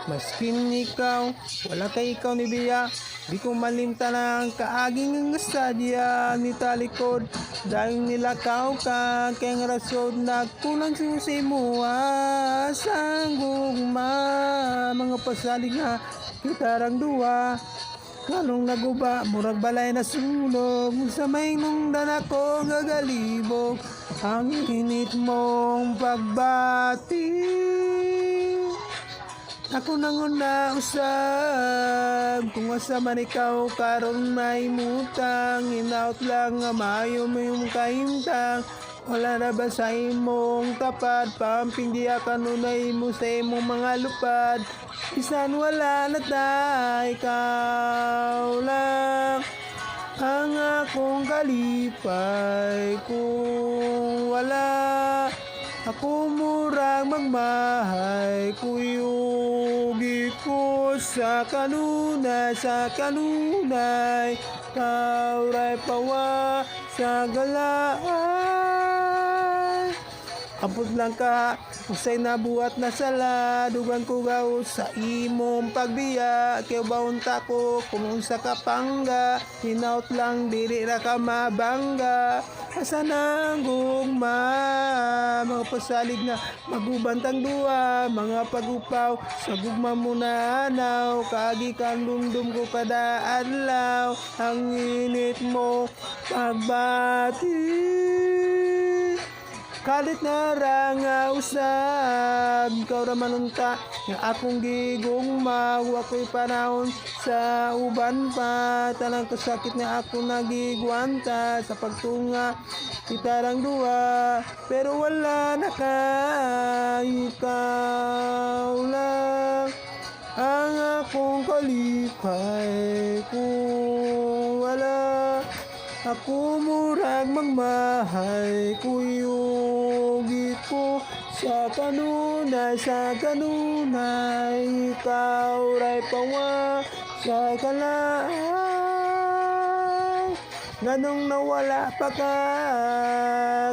Maskin ikaw, wala kay ikaw ni Biya. Di ko malimta ng kaaging ng sadya ni talikod. Dahil nilakaw ka, kaya rason nagkulang sa imuha. Sang gugma, mga pasalig nga, kitarang duwa. Kalong naguba, murag balay na sunog. Sa may nungdan ako gagalibog. Ang init mong pagbati. Ako nang una usab, kung asa man ikaw karon may mutang, inaut lang nga mayo mo yung kaimtang. Wala na ba sa imong tapad, pampindi kanunay mo sa imong mga lupad. Bisan wala na ta, ikaw lang ang akong kalipay. Kung wala ako murang magmahay, kuyugi ko sa kanunay, kauray pawa sa galaan. Ampot lang ka, usay nabuhat na sala, dugan ko gaw sa imong pagbiya, kaya baunta ko kung unsa ka pangga, hinaut lang dili ra ka mabangga. Asa nang gugma, mga pasalig na magubantang duwa, mga pagupaw, sa gugma mo na anaw, kagi kang dumdum ko kada adlaw, ang init mo pagbati. Kalit na ranga usab, ikaw raman unta, nga akong gigugma, ako'y panahon sa uban pa, tanang kasakit nga ako nagigwanta, sa pagtunga, kitarang duwa, pero wala na ka, ikaw lang, ang akong kalipay, kung wala, ako murag magmahay, kuyugi ko sa kanunay, ikaw ray pawa sa kalaan. Ganong nawala pa ka,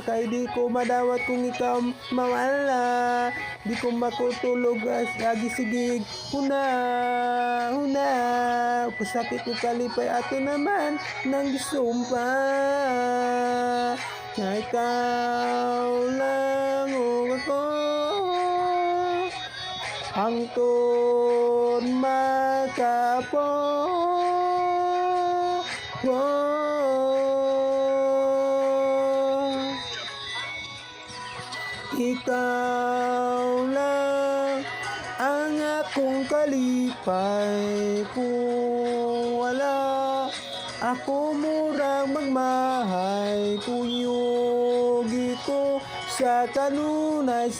kay di ko madawat kung ikaw mawala. Di ko makutulog as lagi sigig, huna, pasakit ko kalipay ato naman nang gisumpa. Na ikaw lang ako, hangtod makapo. Ikaw lang ang akong kalipay, kung wala ako murang magmahay, kuyugi ko sa kanunay,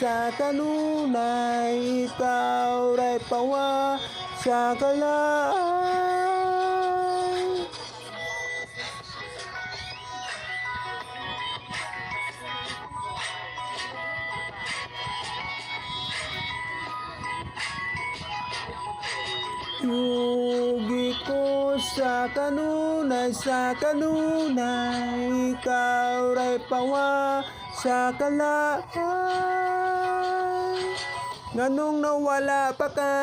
ikaw ray pawa sa kalaan. Yugi ko sa kanunay, ikaw ray pawa sa kalaan. Nganong nawala pa ka?